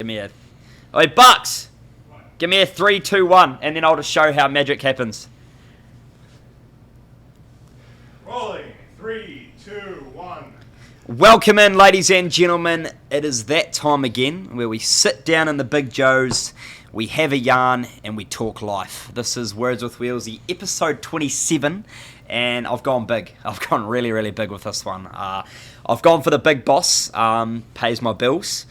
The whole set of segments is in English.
me a... Oi, Bucks! Give me a 3, 2, 1, and then I'll just show how magic happens. Rolling. 3, 2, 1. Welcome in, ladies and gentlemen. It is that time again where we sit down in the Big Joes, we have a yarn, and we talk life. This is Words with Wheelsy, episode 27, and I've gone big. I've gone really, really big with this one. I've gone for the big boss, pays my bills,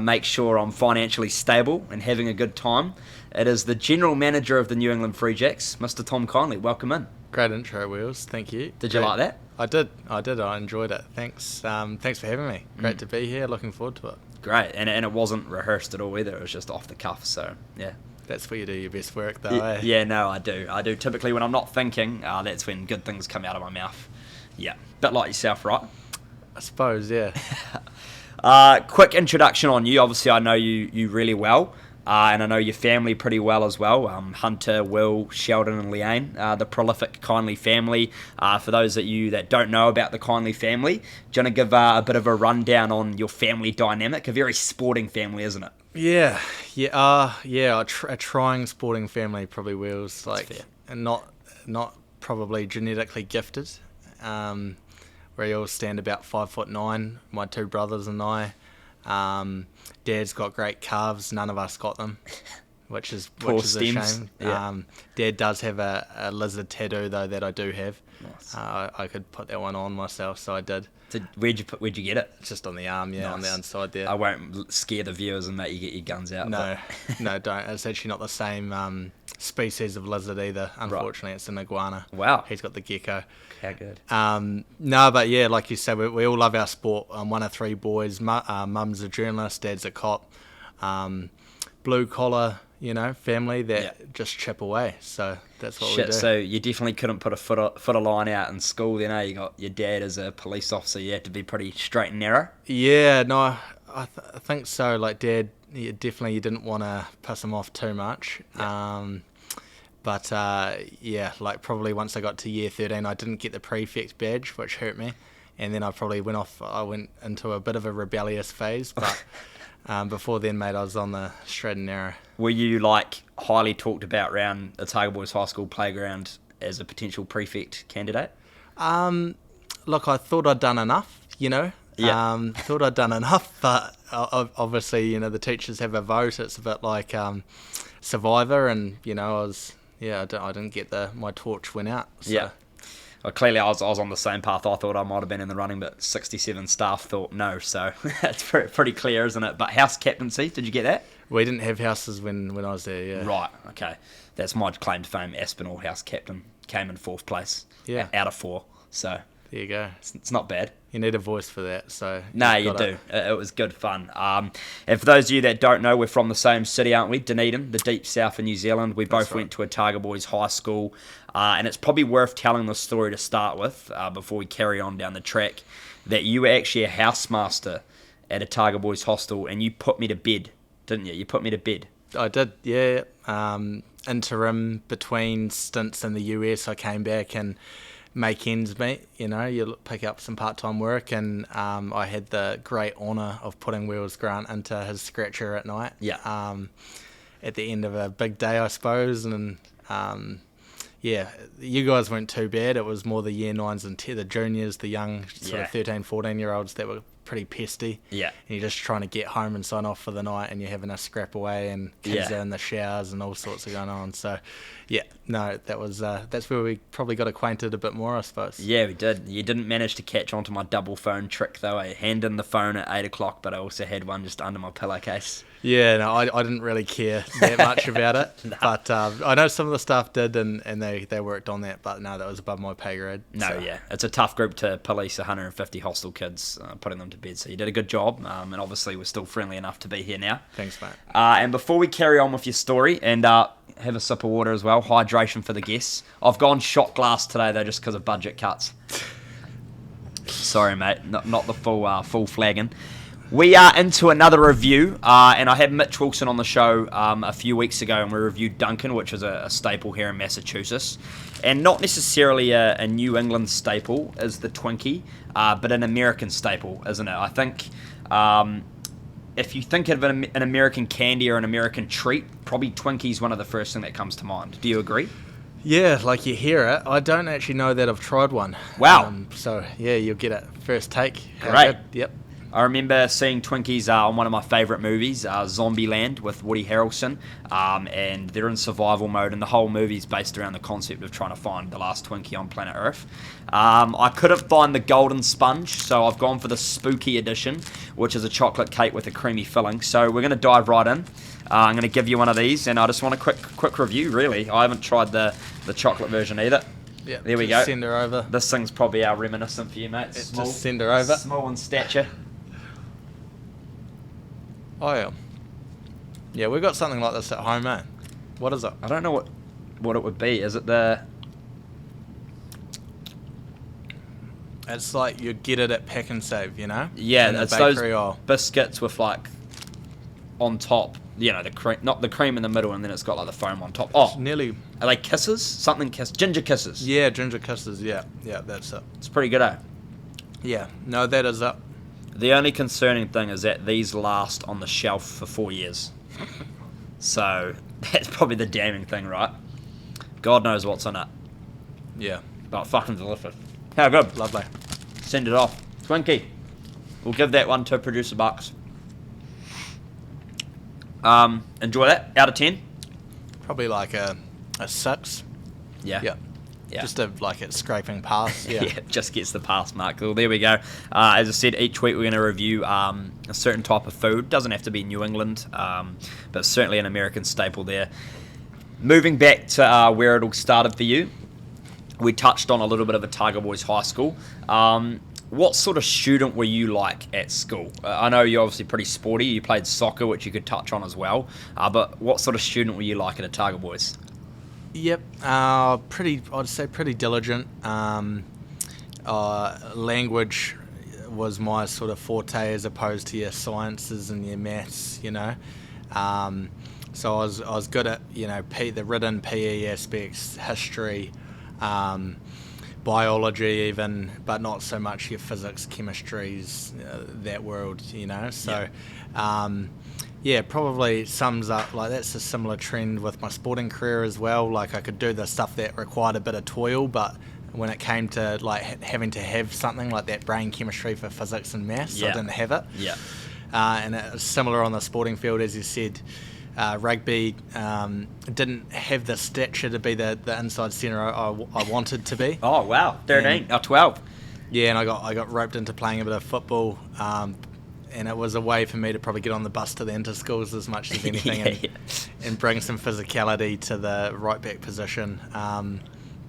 makes sure I'm financially stable and having a good time. It is the General Manager of the New England Free Jacks, Mr. Tom Kindley. Welcome in. Great intro, Wheels. Thank you. Did you like that? I did. I enjoyed it. Thanks. Thanks for having me. Great to be here. Looking forward to it. Great. And it wasn't rehearsed at all either. It was just off the cuff. So, yeah. That's where you do your best work, though, eh? Yeah, no, I do. Typically, when I'm not thinking, that's when good things come out of my mouth. Yeah. Bit like yourself, right? I suppose, yeah. Quick introduction on you. Obviously, I know you really well. And I know your family pretty well as well. Hunter, Will, Sheldon and Leanne, the prolific Kindley family. For those of you that don't know about the Kindley family, do you want to give a bit of a rundown on your family dynamic? A very sporting family, isn't it? Yeah. A trying sporting family, probably, Wheels. Like, fair. And not probably genetically gifted. We all stand about 5'9", my two brothers and I. Dad's got great calves. None of us got them, which is a shame. Yeah. Dad does have a lizard tattoo though that I do have. Nice. I could put that one on myself, so I did. Where'd you get it? Just on the arm, yeah, nice. On the inside there. I won't scare the viewers and make you get your guns out. No, no, don't. It's actually not the same species of lizard either. Unfortunately, It's an iguana. Wow. He's got the gecko. How good. No, but yeah, like you said, we all love our sport. I'm one of three boys. Mum's a journalist, Dad's a cop. Blue collar, family that just chip away. So that's what we do. So you definitely couldn't put a foot of line out in school then, eh? You got your dad as a police officer. You had to be pretty straight and narrow. Yeah, no, I think so. Like Dad, you didn't want to piss him off too much. Yeah. But like probably once I got to year 13, I didn't get the prefect badge, which hurt me. And then I went into a bit of a rebellious phase. But before then, mate, I was on the straight and narrow. Were you highly talked about around the Tiger Boys High School playground as a potential prefect candidate? Look, I thought I'd done enough, Yeah. Thought I'd done enough, but obviously, the teachers have a vote. It's a bit like Survivor, and I didn't get my torch went out. So. Yeah. Well, clearly, I was on the same path. I thought I might have been in the running, but 67 staff thought no. So that's pretty clear, isn't it? But house captaincy, did you get that? We didn't have houses when I was there. Yeah. Right. Okay. That's my claim to fame. Aspinall house captain came in 4th place. Yeah. Out of 4. So there you go. It's not bad. You need a voice for that, so... No, you do. It was good fun. And for those of you that don't know, we're from the same city, aren't we? Dunedin, the Deep South of New Zealand. We both went to a Tiger Boys high school. And it's probably worth telling the story to start with, before we carry on down the track, that you were actually a housemaster at a Tiger Boys hostel, and you put me to bed, didn't you? You put me to bed. I did, yeah. Interim between stints in the US, I came back and... make ends meet, you pick up some part-time work, and I had the great honour of putting Wheels Grant into his scratcher at night. Yeah. At the end of a big day, I suppose, and you guys weren't too bad. It was more the year 9s and the juniors, the young sort of 13, 14-year-olds that were pretty pesty. Yeah. And you're just trying to get home and sign off for the night, and you're having a scrap away, and kids are in the showers and all sorts of going on. So, that's where we probably got acquainted a bit more, I suppose. Yeah, we did. You didn't manage to catch onto my double phone trick, though. I handed in the phone at 8 o'clock, but I also had one just under my pillowcase. Yeah, no, I didn't really care that much about it. No. But I know some of the staff did, and they worked on that, but no, that was above my pay grade. No, so. Yeah. It's a tough group to police 150 hostel kids, putting them to bed. So you did a good job, and obviously we're still friendly enough to be here now. Thanks, mate. And before we carry on with your story, and have a sip of water as well, hydration for the guests. I've gone shot glass today, though, just because of budget cuts. Sorry, mate, not the full flagon. We are into another review, and I had Mitch Wilson on the show a few weeks ago, and we reviewed Duncan, which is a staple here in Massachusetts, and not necessarily a New England staple as the Twinkie, but an American staple, isn't it? I think if you think of an American candy or an American treat, probably Twinkie's one of the first thing that comes to mind. Do you agree? Yeah, like you hear it. I don't actually know that I've tried one. Wow. So, yeah, you'll get it first take. How Great. good? Yep. I remember seeing Twinkies on one of my favourite movies, Zombieland, with Woody Harrelson, and they're in survival mode, and the whole movie's based around the concept of trying to find the last Twinkie on planet Earth. I couldn't find the golden sponge, so I've gone for the spooky edition, which is a chocolate cake with a creamy filling. So we're going to dive right in. I'm going to give you one of these, and I just want a quick review, really. I haven't tried the chocolate version either. Yeah, there we go. Send her over. This thing's probably reminiscent for you, mate. Small, just send her over. Small in stature. Oh, yeah. Yeah, we've got something like this at home, eh? What is it? I don't know what it would be. Is it the... It's like you get it at Pack and Save, you know? Yeah, it's those aisle. biscuits with, like, on top, you know, the cream, not the cream in the middle, and then it's got, like, the foam on top. Oh, Nearly. are they kisses? Ginger kisses. Yeah, ginger kisses, yeah. Yeah, that's it. It's pretty good, eh? Yeah, no, that is it. The only concerning thing is that these last on the shelf for 4 years. So, that's probably the damning thing, right? God knows what's in it. Yeah. But fucking delicious. How good. Lovely. Send it off. Twinkie. We'll give that one to Producer Bucks. Enjoy that. Out of 10? Probably like a 6. Yeah. Yeah. Yeah. Just like it's scraping past. Yeah. Yeah, just gets the pass mark. Well, there we go. As I said, each week we're going to review a certain type of food. Doesn't have to be New England, but certainly an American staple there. Moving back to where it all started for you, we touched on a little bit of Otago Boys High School. What sort of student were you like at school? I know you're obviously pretty sporty. You played soccer, which you could touch on as well. But what sort of student were you like at Otago Boys? Yep, I'd say pretty diligent. Language was my sort of forte as opposed to your sciences and your maths, you know. So I was good at, you know, the written PE aspects, history, biology even, but not so much your physics, chemistries, that world, you know. So, yeah, probably sums up, like that's a similar trend with my sporting career as well. Like I could do the stuff that required a bit of toil, but when it came to like having to have something like that brain chemistry for physics and maths, I didn't have it. Yeah. And it was similar on the sporting field, as you said. Rugby didn't have the stature to be the inside centre I wanted to be. Oh wow, 13, 12. Yeah, and I got roped into playing a bit of football, and it was a way for me to probably get on the bus to the inter-schools as much as anything and bring some physicality to the right back position.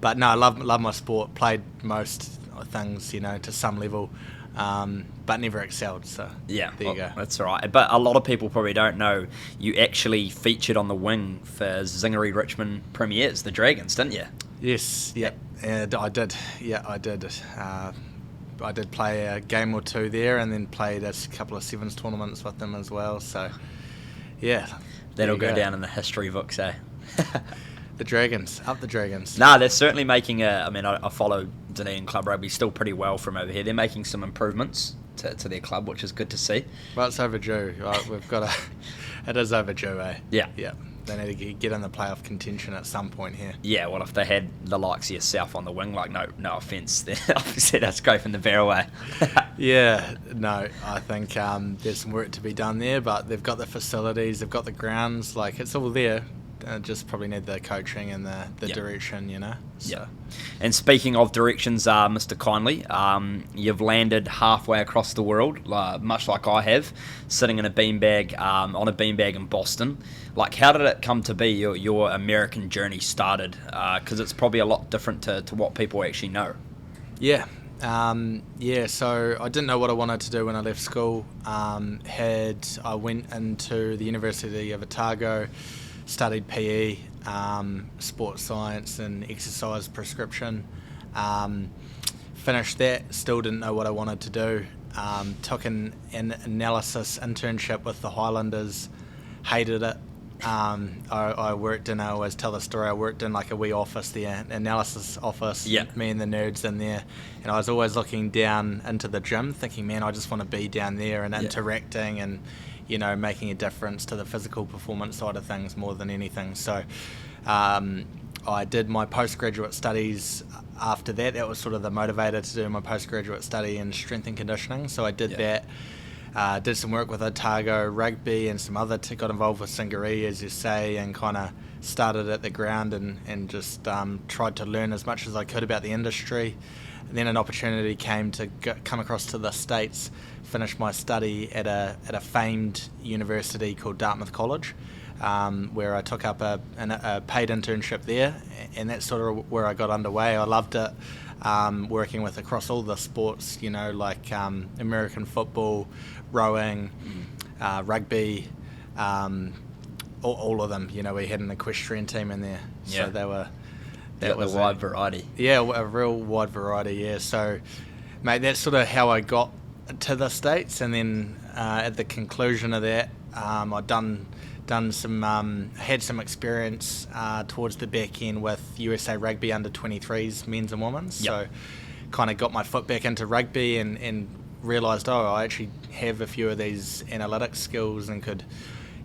But no, I love my sport. Played most things, you know, to some level. But never excelled, so there you go. That's all right. But a lot of people probably don't know you actually featured on the wing for Zingery Richmond Premiers, the Dragons, didn't you? Yes, yep. And I did. Yeah, I did. I did play a game or two there, and then played a couple of sevens tournaments with them as well. So, yeah, that'll go down in the history books, eh? The Dragons, up the Dragons. Nah, they're certainly making I follow Dunedin Club Rugby still pretty well from over here. They're making some improvements to their club, which is good to see. Well, it's overdue. Right? We've got it is overdue, eh? Yeah. Yeah. They need to get in the playoff contention at some point here. Yeah, well, if they had the likes of yourself on the wing, like, no offence, then obviously that's scraping the barrel away. Yeah, no, I think there's some work to be done there, but they've got the facilities, they've got the grounds, like, it's all there. Just probably need the coaching and the direction, you know. So. Yeah. And speaking of directions, Mr. Kindley, you've landed halfway across the world, much like I have, sitting in a beanbag, on a beanbag in Boston. Like, how did it come to be your American journey started? Because it's probably a lot different to what people actually know. Yeah. So I didn't know what I wanted to do when I left school. I went into the University of Otago, studied PE, sports science and exercise prescription. Finished that, still didn't know what I wanted to do. Took an analysis internship with the Highlanders, hated it. I worked in, I always tell the story, I worked in like a wee office there, analysis office, me and the nerds in there, and I was always looking down into the gym thinking, man, I just want to be down there and interacting and, making a difference to the physical performance side of things more than anything. So I did my postgraduate studies after that. That was sort of the motivator to do my postgraduate study in strength and conditioning. So I did that. Did some work with Otago Rugby and some other, got involved with Singaree, as you say, and kind of started at the ground and just tried to learn as much as I could about the industry. And then an opportunity came to come across to the States, finish my study at a famed university called Dartmouth College, where I took up a paid internship there, and that's sort of where I got underway. I loved it, working with across all the sports, like American football, rowing, rugby, all of them. We had an equestrian team in there, so they were. That was a wide variety. Yeah, a real wide variety. Yeah, so, mate, that's sort of how I got to the States, and then at the conclusion of that, I'd done some had some experience towards the back end with USA Rugby under 23s men's and women's. So, kind of got my foot back into rugby and realised, I actually have a few of these analytics skills and could,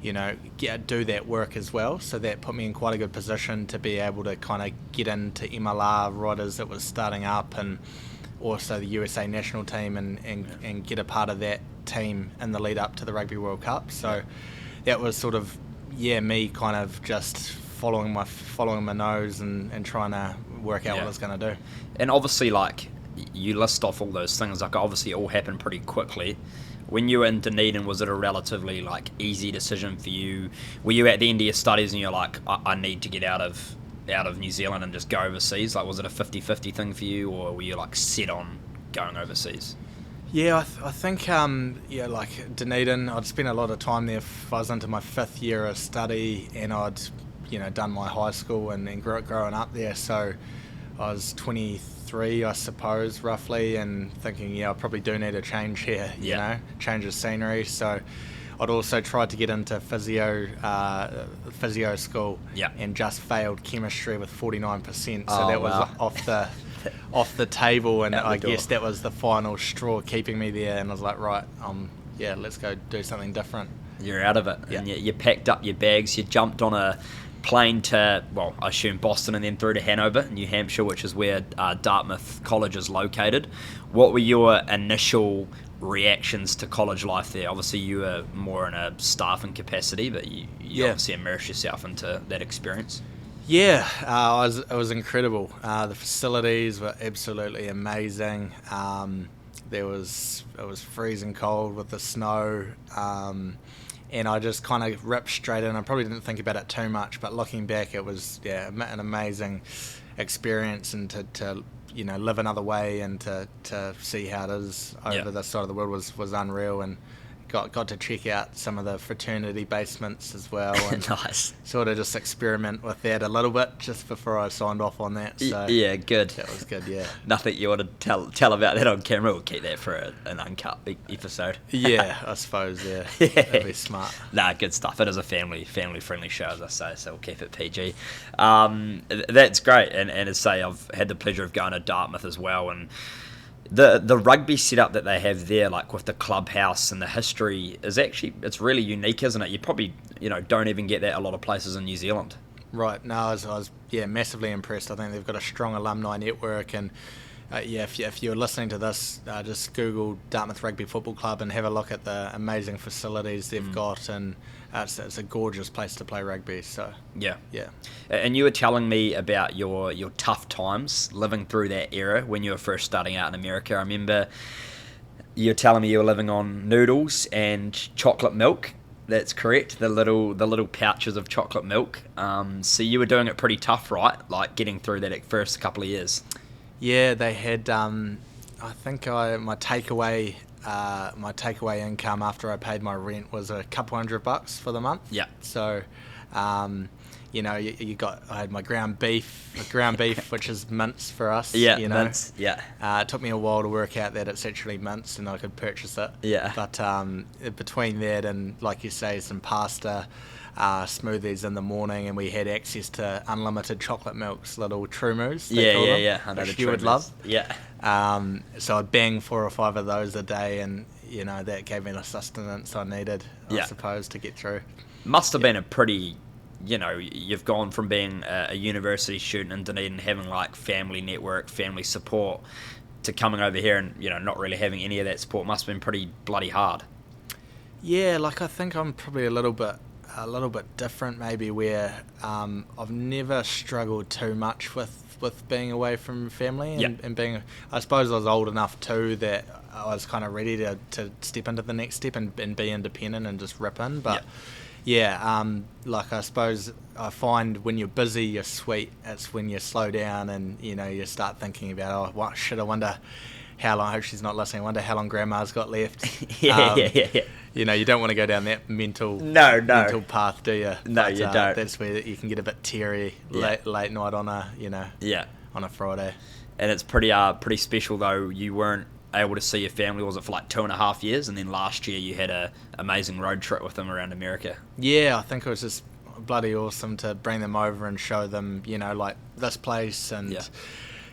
do that work as well. So that put me in quite a good position to be able to kind of get into MLR right as it was starting up, and also the USA national team and get a part of that team in the lead up to the Rugby World Cup. So that was sort of, me kind of just following my nose and trying to work out what I was going to do. And obviously, like, you list off all those things, like obviously it all happened pretty quickly. When you were in Dunedin, was it a relatively like easy decision for you? Were you at the end of your studies and you're like, I need to get out of New Zealand and just go overseas? Like, was it a 50-50 thing for you, or were you like set on going overseas? Yeah, I think like Dunedin, I'd spent a lot of time there. I was into my 5th year of study, and I'd done my high school and growing up there. So I was 23, I suppose, roughly, and thinking, I probably do need a change here, change of scenery. So I'd also tried to get into physio school, and just failed chemistry with 49%. So that was off the table, and I guess that was the final straw keeping me there. And I was like, right, let's go do something different. You're out of it, and you packed up your bags. You jumped on a plane to, I assume Boston, and then through to Hanover, New Hampshire, which is where Dartmouth College is located. What were your initial reactions to college life there? Obviously, you were more in a staffing capacity, but you obviously immersed yourself into that experience. Yeah, it was incredible. The facilities were absolutely amazing. It was freezing cold with the snow. And I just kind of ripped straight in. I probably didn't think about it too much, but looking back, it was an amazing experience, and to live another way and to see how it is over this side of the world was unreal, and got to check out some of the fraternity basements as well, and nice. Sort of just experiment with that a little bit just before I signed off on that. So yeah, good. That was good. Yeah. Nothing you want to tell about that on camera? We'll keep that for an uncut episode. Yeah, I suppose. Yeah, that'd be smart. Nah, good stuff. It is a family friendly show, as I say, so we'll keep it PG. That's great, and as I say, I've had the pleasure of going to Dartmouth as well, and the rugby setup that they have there, like with the clubhouse and the history, it's really unique, isn't it? You probably don't even get that a lot of places in New Zealand. Right. No, I was massively impressed. I think they've got a strong alumni network, and if you're listening to this, just Google Dartmouth Rugby Football Club and have a look at the amazing facilities they've got, and it's a gorgeous place to play rugby. So yeah. And you were telling me about your tough times living through that era when you were first starting out in America. I remember you were telling me you were living on noodles and chocolate milk. That's correct. The little pouches of chocolate milk. So you were doing it pretty tough, right? Like getting through that first couple of years. Yeah, they had. I think my takeaway income after I paid my rent was a couple $100 for the month. Yeah. So I had my ground beef, which is mince for us. Yeah, you know. mince. Yeah. It took me a while to work out that it's actually mince and I could purchase it. Yeah. But between that and, like you say, some pasta, smoothies in the morning, and we had access to unlimited chocolate milks, little Trumus. Yeah. I know which the you would Trumus. love. Yeah. So I'd bang 4 or 5 of those a day, and that gave me the sustenance I needed, I suppose, to get through. Must have been a pretty, you've gone from being a university student in Dunedin, having like family network, family support, to coming over here and not really having any of that support. Must have been pretty bloody hard. Yeah, like I think I'm probably a little bit different, maybe, where I've never struggled too much with being away from family and being. I suppose I was old enough too that I was kind of ready to step into the next step and be independent and just rip in. But like I suppose I find when you're busy, you're sweet. It's when you slow down and you start thinking about, oh, what shit, I wonder how long. I hope she's not listening. I wonder how long Grandma's got left. Yeah. You don't want to go down that mental path, do you? No, you don't. That's where you can get a bit teary late night on a on a Friday. And it's pretty special though. You weren't able to see your family, was it, for like 2.5 years, and then last year you had a amazing road trip with them around America. Yeah, I think it was just bloody awesome to bring them over and show them, like this place and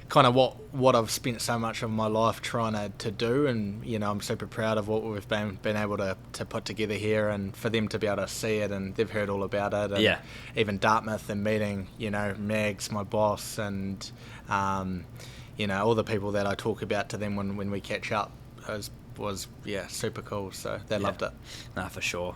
kind of what I've spent so much of my life trying to do, and I'm super proud of what we've been able to put together here, and for them to be able to see it, and they've heard all about it, and even Dartmouth, and meeting Mags, my boss, and all the people that I talk about to them when we catch up was super cool, so they loved it. No, for sure.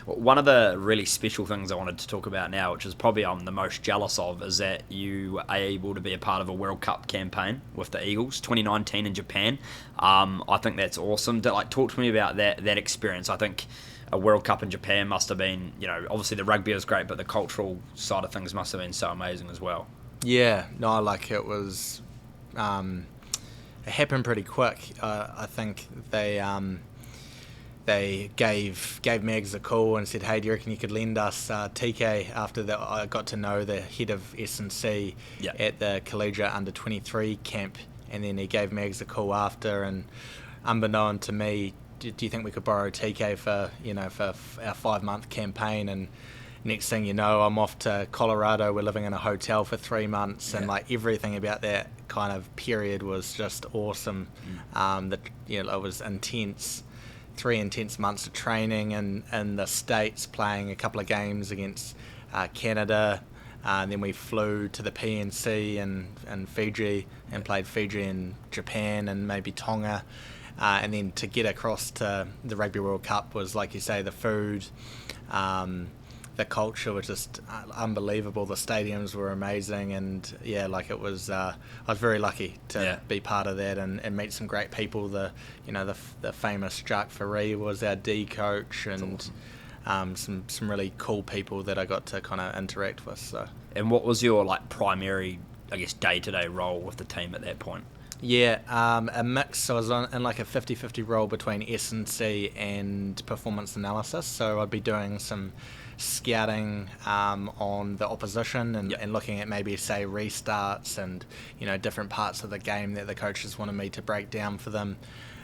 One of the really special things I wanted to talk about now, which is probably I'm the most jealous of, is that you are able to be a part of a World Cup campaign with the Eagles 2019 in Japan. I think that's awesome. Talk to me about that experience. I think a World Cup in Japan must have been, obviously the rugby was great, but the cultural side of things must have been so amazing as well. Yeah, no, like it was. It happened pretty quick. I think they gave Mags a call and said, "Hey, do you reckon you could lend us TK?" After that, I got to know the head of S&C at the Collegiate Under-23 camp, and then he gave Mags a call after, and unbeknown to me, do you think we could borrow TK for our 5-month campaign? And next thing you know, I'm off to Colorado. We're living in a hotel for 3 months, and like everything about that kind of period was just awesome. It was intense. 3 intense months of training in the States, playing a couple of games against Canada, and then we flew to the PNC and Fiji and played Fiji and Japan and maybe Tonga. And then to get across to the Rugby World Cup was, like you say, the food, the culture was just unbelievable. The stadiums were amazing, and it was. I was very lucky to be part of that and meet some great people. The famous Jacques Ferry was our D coach, and some really cool people that I got to kind of interact with. So. And what was your primary, I guess, day-to-day role with the team at that point? Yeah, a mix. I was in like a 50-50 role between S&C and performance analysis. So I'd be doing some scouting on the opposition and looking at maybe, say, restarts and different parts of the game that the coaches wanted me to break down for them,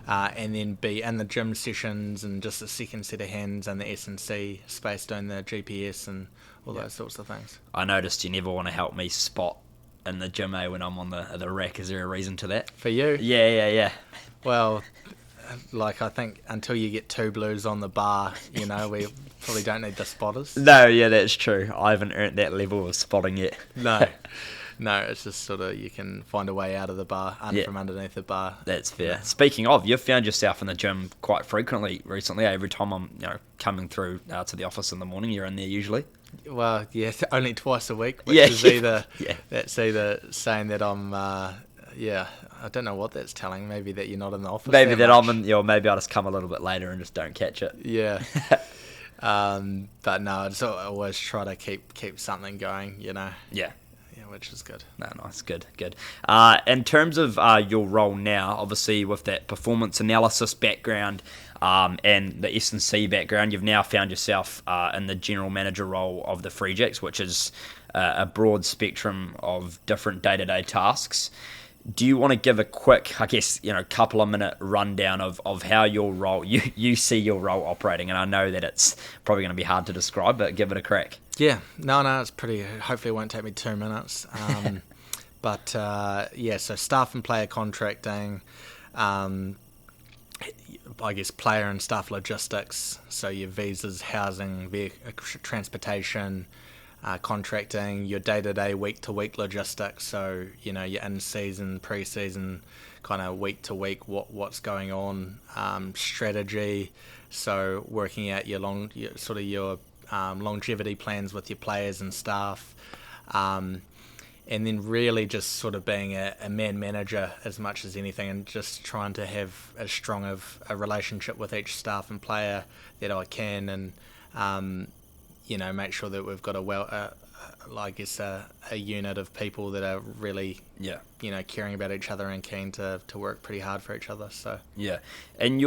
and then be in the gym sessions and just a second set of hands in the S&C space doing the GPS and all those sorts of things. I noticed you never want to help me spot in the gym, when I'm on the rack. Is there a reason to that? For you? Yeah. Well, I think until you get 2 blues on the bar, we probably don't need the spotters. No, yeah, that's true. I haven't earned that level of spotting yet. No, it's just sort of you can find a way out of the bar, from underneath the bar. That's fair. Yeah. Speaking of, you've found yourself in the gym quite frequently recently. Every time I'm coming through to the office in the morning, you're in there usually. Well, yeah, only twice a week, which is either that's either saying that I'm, I don't know what that's telling. Maybe that you're not in the office. Maybe that I'm in, maybe I'll just come a little bit later and just don't catch it. Yeah. But no, I just always try to keep something going, Yeah. Yeah, which is good. No, nice, good. In terms of your role now, obviously with that performance analysis background, and the S&C background, you've now found yourself in the general manager role of the Free Jacks, which is a broad spectrum of different day-to-day tasks. Do you want to give a quick, I guess, couple of minute rundown of how your role, you see your role operating? And I know that it's probably going to be hard to describe, but give it a crack. Yeah, no, it's pretty. Hopefully, it won't take me 2 minutes. But so staff and player contracting, I guess player and staff logistics. So your visas, housing, transportation, contracting, your day-to-day, week-to-week logistics. So your in-season, pre-season, kind of week-to-week, what's going on, strategy. So working out your longevity plans with your players and staff, and then really just sort of being a man manager as much as anything, and just trying to have as strong of a relationship with each staff and player that I can, and make sure that we've got a unit of people that are really caring about each other and keen to work pretty hard for each other. So and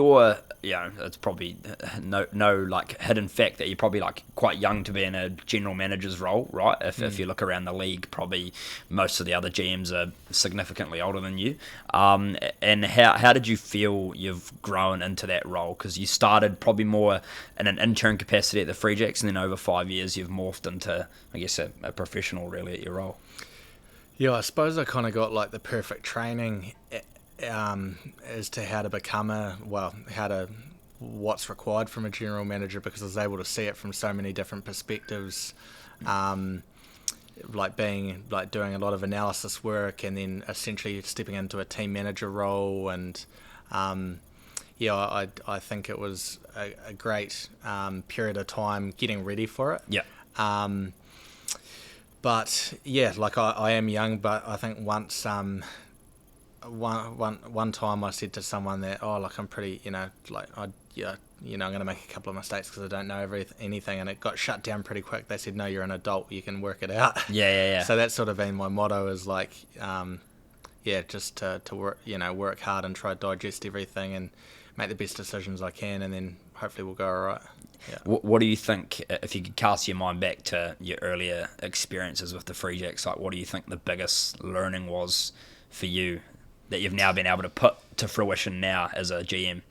it's probably no like hidden fact that you're probably like quite young to be in a general manager's role, right? If you look around the league, probably most of the other GMs are significantly older than you. And how did you feel you've grown into that role? Because you started probably more in an intern capacity at the Free Jacks, and then over 5 years you've morphed into, I guess, a professional really at your role. Yeah, I suppose I kind of got like the perfect training as to how to become what's required from a general manager, because I was able to see it from so many different perspectives, doing a lot of analysis work, and then essentially stepping into a team manager role. And I think it was a great period of time getting ready for it. But yeah, like I am young, but I think once one time I said to someone that I'm pretty, I'm going to make a couple of mistakes because I don't know anything, and it got shut down pretty quick. They said, no, you're an adult, you can work it out. Yeah. So that's sort of been my motto, is like, just to work, work hard and try to digest everything and make the best decisions I can, and then hopefully we'll go all right. Yeah. What do you think, if you could cast your mind back to your earlier experiences with the Free Jacks, like what do you think the biggest learning was for you that you've now been able to put to fruition now as a GM?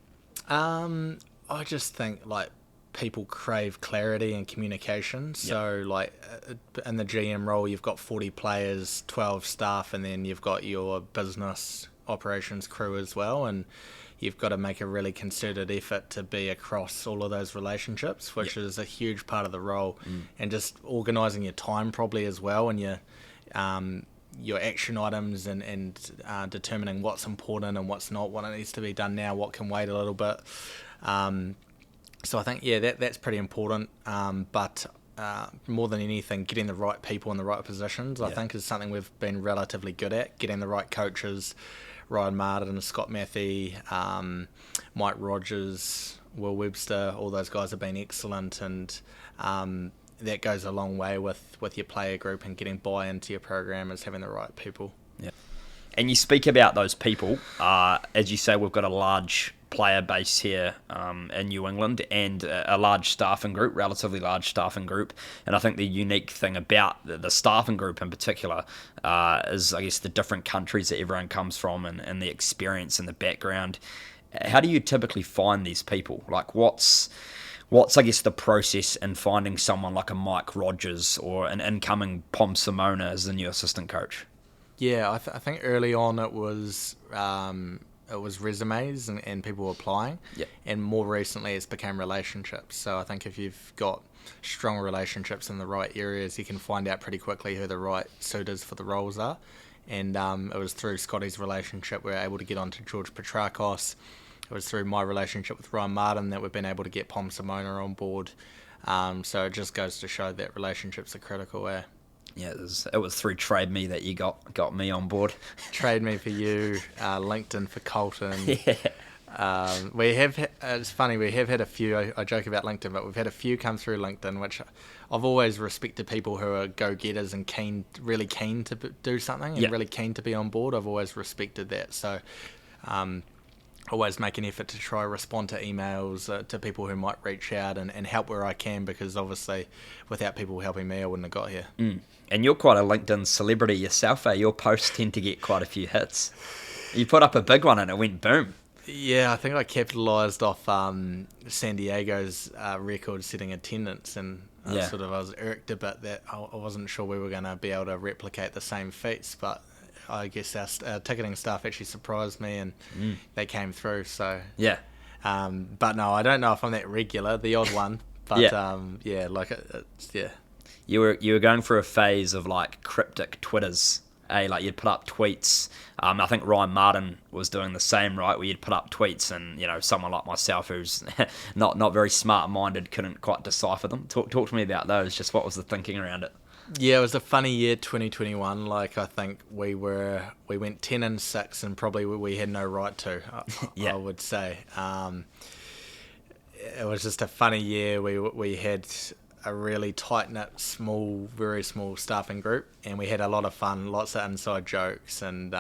I just think like people crave clarity and communication. So like in the GM role, you've got 40 players, 12 staff, and then you've got your business operations crew as well, and you've got to make a really concerted effort to be across all of those relationships, which is a huge part of the role. And just organising your time probably as well, and your action items, and determining what's important and what's not, what needs to be done now, what can wait a little bit. So I think, that's pretty important. But more than anything, getting the right people in the right positions, I think, is something we've been relatively good at. Getting the right coaches, Ryan Martin, Scott Matthey, Mike Rogers, Will Webster, all those guys have been excellent, and that goes a long way with your player group and getting buy-in to your program, is having the right people. Yeah. And you speak about those people. As you say, we've got a large player base here in New England, and a large staffing group, relatively large staffing group. And I think the unique thing about the staffing group in particular is, I guess, the different countries that everyone comes from, and the experience and the background. How do you typically find these people? Like, what's I guess the process in finding someone like a Mike Rogers or an incoming Pom Simona as the new assistant coach? Yeah, I think early on it was resumes and people applying, and more recently it's become relationships. So I think if you've got strong relationships in the right areas, you can find out pretty quickly who the right suitors for the roles are. And it was through Scotty's relationship we were able to get onto George Petrakos. It was through my relationship with Ryan Martin that we've been able to get Pom Simona on board. So it just goes to show that relationships are critical. Yeah, it was through Trade Me that you got me on board. Trade Me for you, LinkedIn for Colton. Yeah. It's funny, we have had a few, I joke about LinkedIn, but we've had a few come through LinkedIn, which I've always respected, people who are go-getters and really keen to do something and really keen to be on board. I've always respected that. So always make an effort to try respond to emails to people who might reach out and help where I can, because obviously without people helping me, I wouldn't have got here. And you're quite a LinkedIn celebrity yourself, eh? Your posts tend to get quite a few hits. You put up a big one and it went boom. Yeah, I think I capitalised off San Diego's record-setting attendance, and I was irked a bit that I wasn't sure we were going to be able to replicate the same feats, but I guess our ticketing staff actually surprised me, and they came through. So yeah, but no, I don't know if I'm that regular, the odd one, but yeah. You were going through a phase of like cryptic Twitters. Like you'd put up tweets. I think Ryan Martin was doing the same, right? Where you'd put up tweets, and someone like myself who's not very smart-minded couldn't quite decipher them. Talk to me about those. Just what was the thinking around it? Yeah, it was a funny year, 2021. Like I think we went 10-6, and probably we had no right to. I would say it was just a funny year. We had a really tight-knit, very small staffing group, and we had a lot of fun, lots of inside jokes, and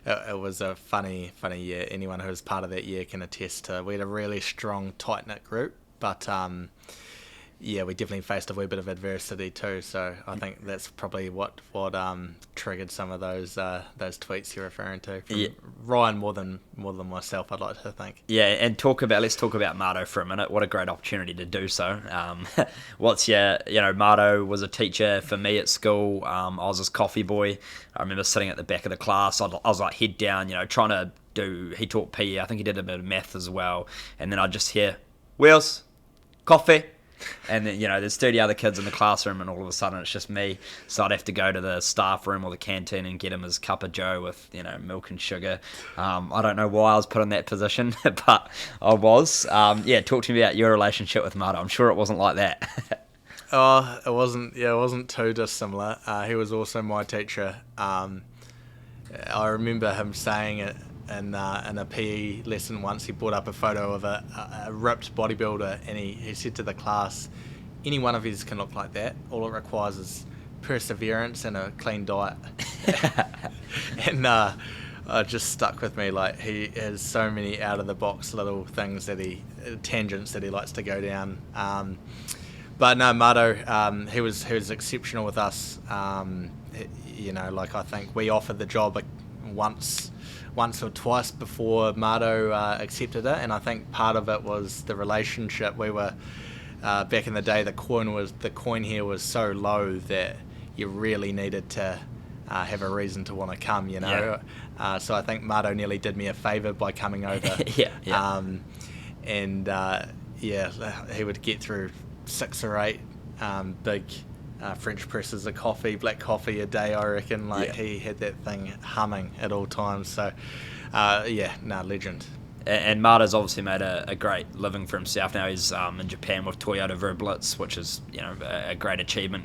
it was a funny year. Anyone who was part of that year can attest to. We had a really strong, tight-knit group, but we definitely faced a wee bit of adversity too. So I think that's probably what triggered some of those tweets you're referring to from Ryan more than myself, I'd like to think. Yeah, and let's talk about Marto for a minute. What a great opportunity to do so. Marto was a teacher for me at school. I was his coffee boy. I remember sitting at the back of the class. I was like head down, trying to do. He taught PE. I think he did a bit of math as well. And then I'd just hear Wheels, coffee. And then, there's 30 other kids in the classroom, and all of a sudden it's just me. So I'd have to go to the staff room or the canteen and get him his cup of joe with, milk and sugar. I don't know why I was put in that position, but I was. Talk to me about your relationship with Marto. I'm sure it wasn't like that. It wasn't too dissimilar. He was also my teacher. I remember him saying it in a PE lesson once. He brought up a photo of a ripped bodybuilder, and he said to the class, any one of you can look like that. All it requires is perseverance and a clean diet. And it just stuck with me. Like, he has so many out of the box little things tangents that he likes to go down. But no, Marto, he was exceptional with us. I think we offered the job once or twice before Marto accepted it, and I think part of it was the relationship. We were back in the day, the coin here was so low that you really needed to have a reason to want to come, so I think Marto nearly did me a favour by coming over. He would get through 6 or 8 big French presses of black coffee a day, I reckon. He had that thing humming at all times. So, legend. And Marta's obviously made a great living for himself. Now he's in Japan with Toyota Verblitz, which is a great achievement.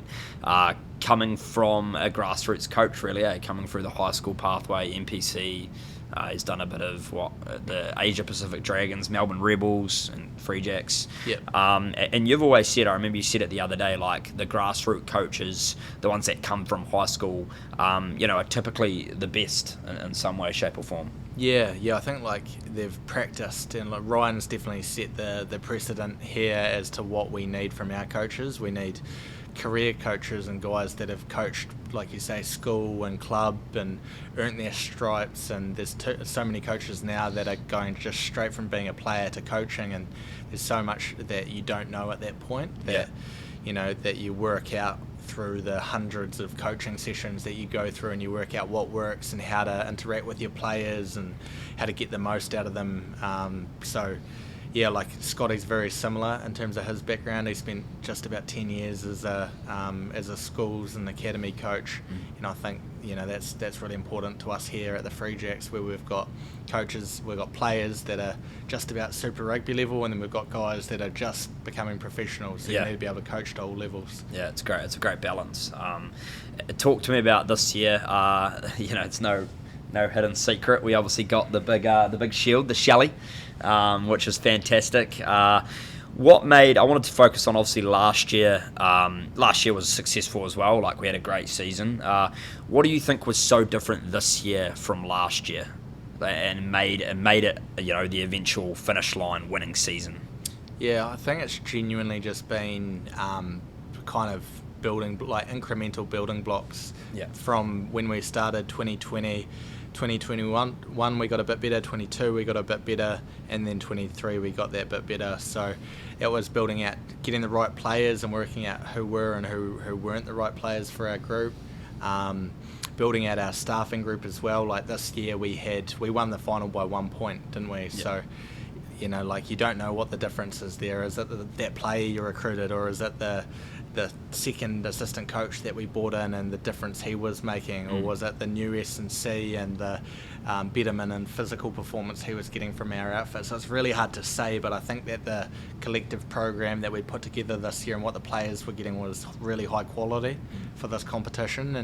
Coming from a grassroots coach, really, coming through the high school pathway, MPC. He's done a bit of the Asia Pacific Dragons, Melbourne Rebels, and Free Jacks. Yep. And you've always said, I remember you said it the other day, like the grassroots coaches, the ones that come from high school, are typically the best in some way, shape, or form. Yeah, I think they've practiced, and Ryan's definitely set the precedent here as to what we need from our coaches. We need career coaches and guys that have coached, like you say, school and club and earned their stripes, and there's so many coaches now that are going just straight from being a player to coaching, and there's so much that you don't know at that point that that you work out through the hundreds of coaching sessions that you go through, and you work out what works and how to interact with your players and how to get the most out of them. Scotty's very similar in terms of his background. He spent just about 10 years as a schools and academy coach, and I think that's really important to us here at the Free Jacks, where we've got coaches, we've got players that are just about Super Rugby level, and then we've got guys that are just becoming professionals. So you need to be able to coach to all levels. Yeah, it's great. It's a great balance. Talk to me about this year. It's no hidden secret. We obviously got the big shield, the Shelley, which is fantastic. I wanted to focus on obviously last year. Last year was successful as well. We had a great season. What do you think was so different this year from last year? and made it, the eventual finish line winning season? Yeah, I think it's genuinely just been kind of building, like incremental building blocks. Yeah. From when we started 2020, 2021 we got a bit better, 22 we got a bit better, and then 23 we got that bit better. So it was building out, getting the right players and working out who were and who weren't the right players for our group. Building out our staffing group as well. Like this year we won the final by 1 point, didn't we? Yeah. So, like you don't know what the difference is there. Is it that player you recruited, or is it the second assistant coach that we brought in and the difference he was making, or was it the new S&C and the betterment and physical performance he was getting from our outfit? So it's really hard to say, but I think that the collective program that we put together this year and what the players were getting was really high quality for this competition,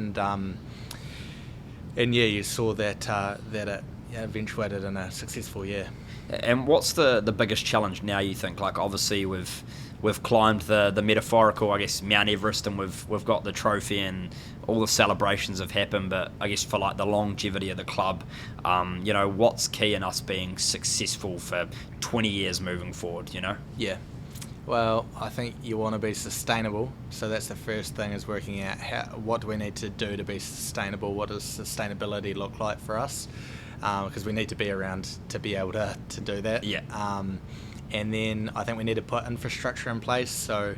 and yeah, you saw that it eventuated in a successful year. And what's the biggest challenge now, you think? Like, obviously we've climbed the metaphorical, I guess, Mount Everest, and we've got the trophy and all the celebrations have happened, but I guess for like the longevity of the club, what's key in us being successful for 20 years moving forward, Yeah. Well, I think you want to be sustainable, so that's the first thing, is working out what do we need to do to be sustainable, what does sustainability look like for us, because we need to be around to be able to do that. Yeah. And then I think we need to put infrastructure in place, so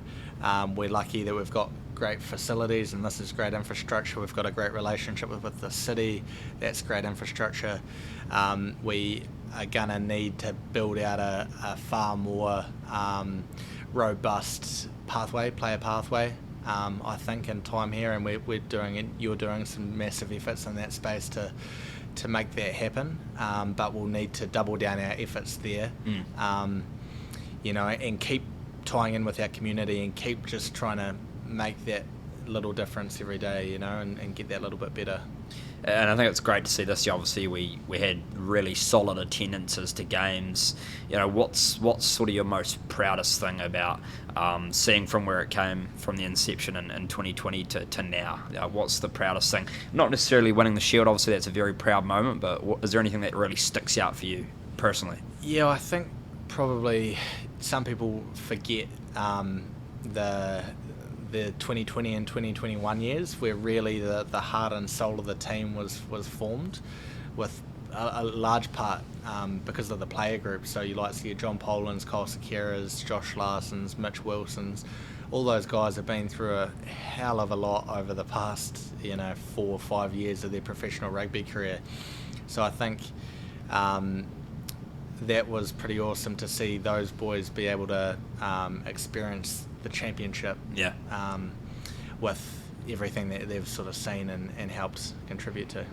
we're lucky that we've got great facilities, and this is great infrastructure. We've got a great relationship with the city, that's great infrastructure. We are going to need to build out a far more robust player pathway, I think, in time here, and you're doing some massive efforts in that space to make that happen, but we'll need to double down our efforts there, and keep tying in with our community and keep just trying to make that little difference every day, and get that little bit better. And I think it's great to see this year. Obviously, we had really solid attendances to games. What's sort of your most proudest thing about seeing from where it came from the inception in 2020 to now? What's the proudest thing? Not necessarily winning the Shield. Obviously, that's a very proud moment. But is there anything that really sticks out for you personally? Yeah, I think probably some people forget the 2020 and 2021 years, where really the heart and soul of the team was formed, with a large part because of the player group. So you like to see John Poland's, Kyle Sakira's, Josh Larson's, Mitch Wilson's. All those guys have been through a hell of a lot over the past 4 or 5 years of their professional rugby career. So I think that was pretty awesome to see those boys be able to experience the championship, with everything that they've sort of seen and helped contribute to.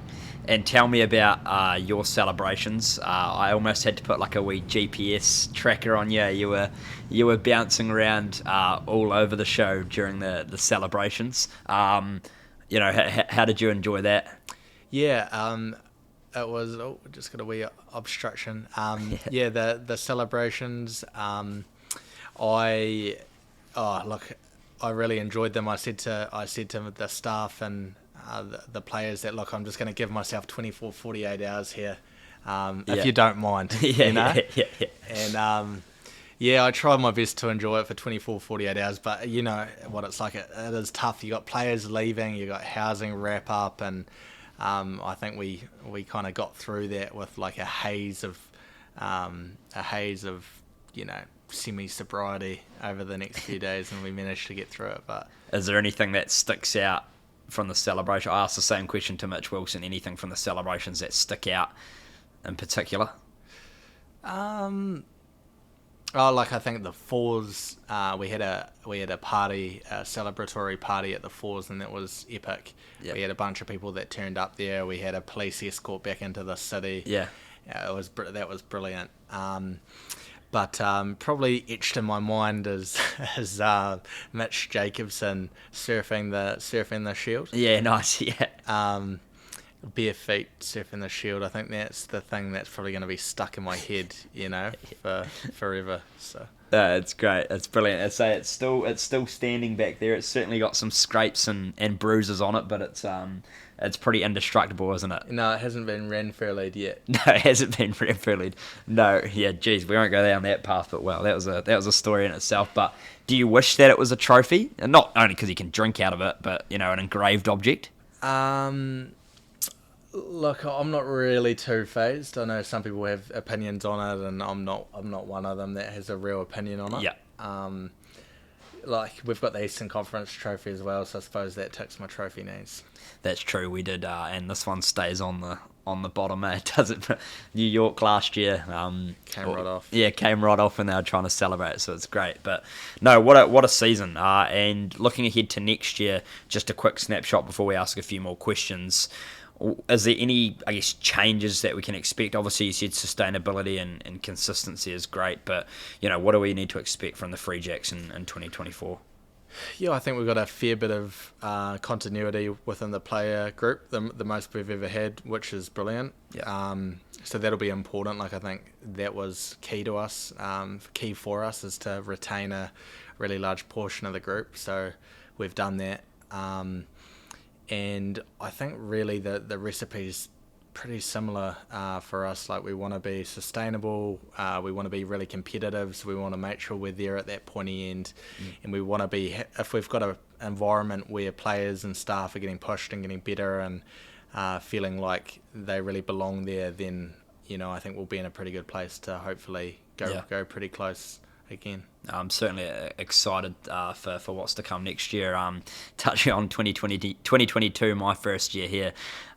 And tell me about your celebrations. I almost had to put like a wee GPS tracker on you. You were bouncing around all over the show during the celebrations. How did you enjoy that? Yeah, it was. Just got a wee obstruction. The celebrations. I really enjoyed them. I said to the staff and the players that, look, I'm just going to give myself 24, 48 hours here, if you don't mind. Yeah. And I tried my best to enjoy it for 24, 48 hours, but you know what it's like. It is tough. You got players leaving, you got housing wrap up, and I think we kind of got through that with like a haze of semi-sobriety over the next few days, and we managed to get through it. But is there anything that sticks out from the celebration? I asked the same question to Mitch Wilson. Anything from the celebrations that stick out in particular? I think the Fours. We had a party, a celebratory party at the Fours, and that was epic. Yep. We had a bunch of people that turned up there. We had a police escort back into the city. That was brilliant. But probably etched in my mind is Mitch Jacobson surfing the Shield. Yeah, nice. Yeah. Bare feet surfing the Shield. I think that's the thing that's probably going to be stuck in my head, for forever. So. It's great. It's brilliant. I say it's still standing back there. It's certainly got some scrapes and bruises on it, but it's pretty indestructible, isn't it? No, it hasn't been Renfurled yet. No, it hasn't been Renfurled. No, yeah, geez, we won't go down that path. But well, that was a story in itself. But do you wish that it was a trophy? And not only because you can drink out of it, but an engraved object. Look, I'm not really too phased. I know some people have opinions on it, and I'm not one of them that has a real opinion on it. Yeah. Like we've got the Eastern Conference trophy as well, so I suppose that ticks my trophy needs. That's true. We did, and this one stays on the bottom. It doesn't. New York last year Came right off. Yeah, came right off when they were trying to celebrate. So it's great. But no, what a season. And looking ahead to next year, just a quick snapshot before we ask a few more questions. Is there any, I guess, changes that we can expect? Obviously, you said sustainability and consistency is great, but what do we need to expect from the Free Jacks in 2024? Yeah, I think we've got a fair bit of continuity within the player group, the most we've ever had, which is brilliant. Yeah. So that'll be important. Like I think that was key to us. Key for us is to retain a really large portion of the group. So we've done that. And I think really the recipe's pretty similar for us. Like we want to be sustainable, we want to be really competitive, so we want to make sure we're there at that pointy end, and we want to be, if we've got an environment where players and staff are getting pushed and getting better and feeling like they really belong there, then I think we'll be in a pretty good place to hopefully go pretty close again. I'm certainly excited for what's to come next year. Touching on 2022, my first year here,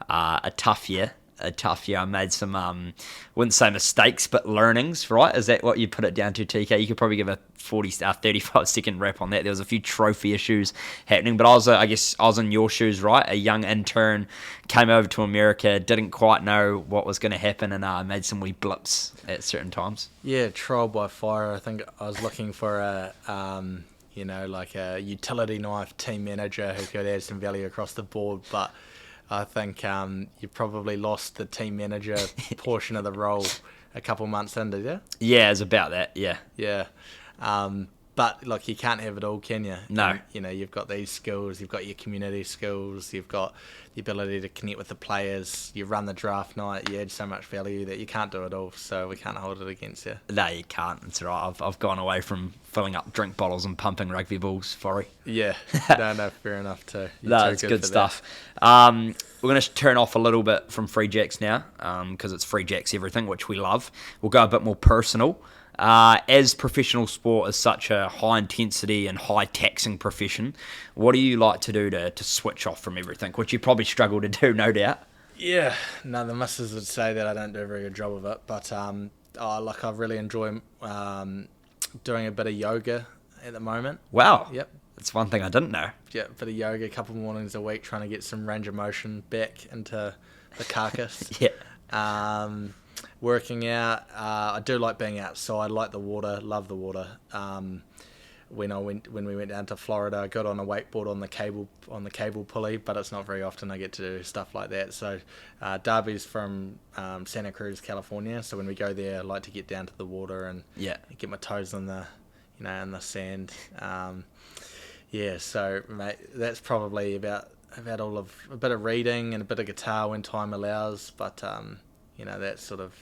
a tough year. I made some, wouldn't say mistakes, but learnings, right? Is that what you put it down to, TK? You could probably give a 35-second wrap on that. There was a few trophy issues happening, but I guess I was in your shoes, right? A young intern came over to America, didn't quite know what was going to happen, and made some wee blips at certain times. Yeah, trial by fire. I think I was looking for a like a utility knife team manager who could add some value across the board, but I think you probably lost the team manager portion of the role a couple months in, did you? Yeah, it's about that, yeah. Yeah. But, look, you can't have it all, can you? No. You've got these skills, you've got your community skills, you've got the ability to connect with the players, you run the draft night, you add so much value that you can't do it all, so we can't hold it against you. No, you can't. It's all right. I've gone away from filling up drink bottles and pumping rugby balls, sorry. Yeah. No, fair enough too. No, it's good stuff. We're going to turn off a little bit from Free Jacks now, because it's Free Jacks everything, which we love. We'll go a bit more personal. As professional sport is such a high intensity and high taxing profession, what do you like to do to switch off from everything, which you probably struggle to do, no doubt? Yeah, no, the missus would say that I don't do a very good job of it, but I really enjoy doing a bit of yoga at the moment. Wow. Yep. That's one thing I didn't know. Yeah, a bit of yoga, a couple mornings a week, trying to get some range of motion back into the carcass. Yeah. Working out, I do like being outside, like the water, love the water. When we went down to Florida, I got on a wakeboard on the cable pulley, but it's not very often I get to do stuff like that. So Darby's from Santa Cruz, California, so when we go there, I like to get down to the water and get my toes in the in the sand. So mate, that's probably about all of a bit of reading and a bit of guitar when time allows, but that's sort of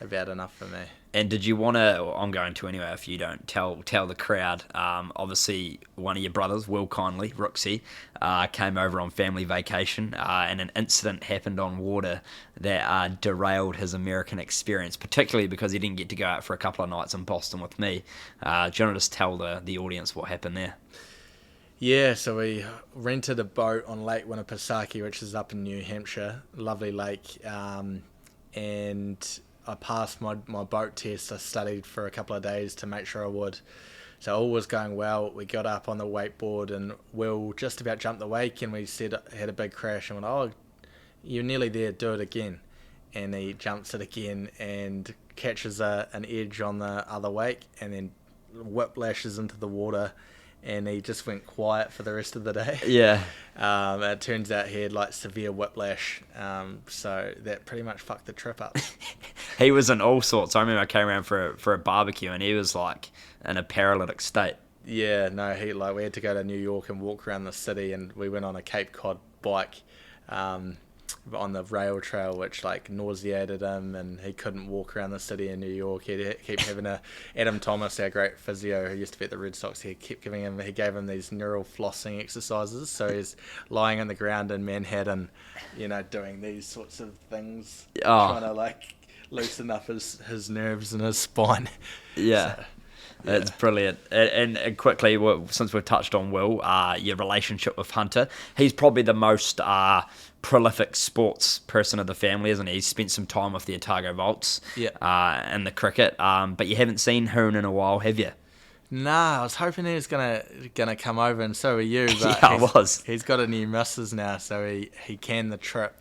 about enough for me. And did you want to, I'm going to anyway if you don't, tell the crowd, obviously one of your brothers, Will Kindley, Rooksy, came over on family vacation and an incident happened on water that derailed his American experience, particularly because he didn't get to go out for a couple of nights in Boston with me. Do you want to just tell the audience what happened there? Yeah, so we rented a boat on Lake Winnipesaukee, which is up in New Hampshire, lovely lake, and I passed my boat test. I studied for a couple of days to make sure I would. So all was going well. We got up on the wakeboard and Will just about jumped the wake and we had a big crash and went, "Oh, you're nearly there, do it again." And he jumps it again and catches an edge on the other wake and then whiplashes into the water. And he just went quiet for the rest of the day. Yeah. It turns out he had severe whiplash, so that pretty much fucked the trip up. He was in all sorts. I remember I came around for a barbecue and he was like in a paralytic state. Yeah, no, we had to go to New York and walk around the city, and we went on a Cape Cod bike on the rail trail, which like nauseated him, and he couldn't walk around the city in New York. He'd keep having Adam Thomas, our great physio who used to be at the Red Sox, he gave him these neural flossing exercises. So he's lying on the ground in Manhattan, doing these sorts of things, trying to like loosen up his nerves and his spine. Yeah. So, That's brilliant. And quickly, since we've touched on Will, your relationship with Hunter, he's probably the most prolific sports person of the family, isn't he? He's spent some time with the Otago Volts and the cricket, but you haven't seen Hoon in a while, have you? Nah, I was hoping he was gonna come over, and so were you. But Yeah, I was. He's got a new missus now, so he canned the trip.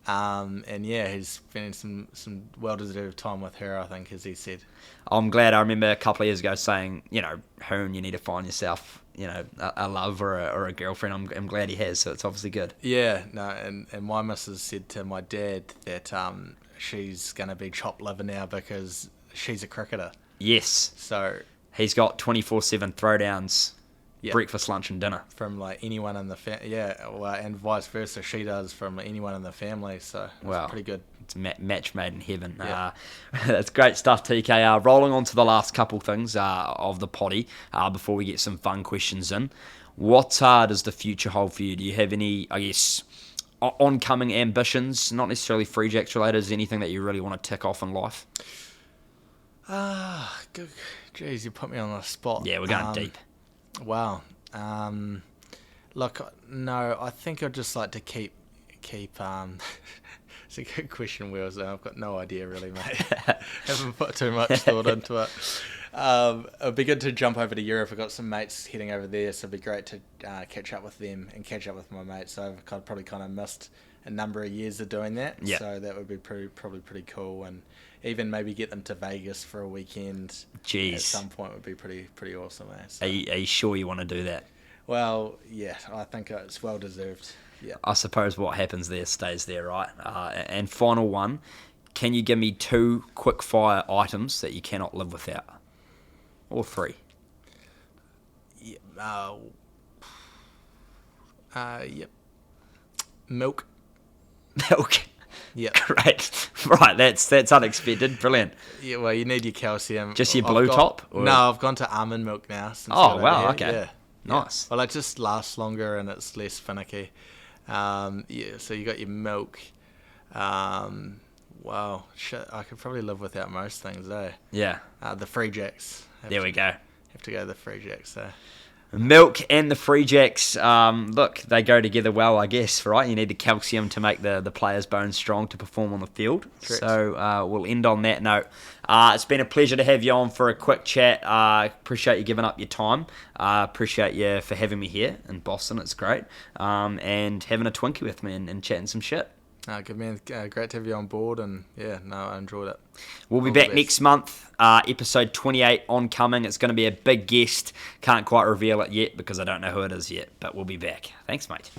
And yeah, he's spending some well-deserved time with her, I think, as he said. I'm glad. I remember a couple of years ago saying, Hoon, you need to find yourself, a love or a girlfriend. I'm glad he has, so it's obviously good. Yeah, no, and my missus said to my dad that she's going to be chopped liver now because she's a cricketer. Yes. So he's got 24/7 throwdowns. Yep. Breakfast, lunch, and dinner from like anyone in the and vice versa. She does from anyone in the family. So it's pretty good. It's a match made in heaven. Yep. That's great stuff, TK. Rolling on to the last couple things of the potty before we get some fun questions in. What does the future hold for you? Do you have any, I guess, oncoming ambitions? Not necessarily Free Jacks related. Is there anything that you really want to tick off in life? Good. Jeez, you put me on the spot. Yeah, we're going deep. Wow. Look, no, I think I'd just like to keep. It's a good question, Wheels. I've got no idea really, mate. Haven't put too much thought into it. It'd be good to jump over to Europe. I've got some mates heading over there, so it'd be great to catch up with them and catch up with my mates. So I've probably kind of missed a number of years of doing that. Yeah. So that would be probably pretty cool, and even maybe get them to Vegas for a weekend. Jeez. At some point would be pretty awesome. Are So, you sure you want to do that? Well, yeah, I think it's well deserved. Yeah. I suppose what happens there stays there, right? And final one, can you give me 2 quick fire items that you cannot live without? Or 3? Yeah. Yep. Milk. Milk. Yeah. Great. Right, that's unexpected. Brilliant. Yeah, well, you need your calcium. Just your blue top? Or? No, I've gone to almond milk now. Since Oh, wow, okay. Yeah. Nice. Well, it just lasts longer and it's less finicky. So you got your milk. Wow, shit, I could probably live without most things, eh? Yeah. The Free Jacks. There we go. Have to go to the Free Jacks, so. Milk and the Free Jacks, look, they go together well, I guess, right? You need the calcium to make the players' bones strong to perform on the field. Correct. So we'll end on that note. It's been a pleasure to have you on for a quick chat. Appreciate you giving up your time. Appreciate you for having me here in Boston. It's great. And having a Twinkie with me and chatting some shit. Good man, great to have you on board, and yeah, no, I enjoyed it. We'll be back next month, episode 28 oncoming. It's going to be a big guest. Can't quite reveal it yet because I don't know who it is yet, but we'll be back. Thanks, mate.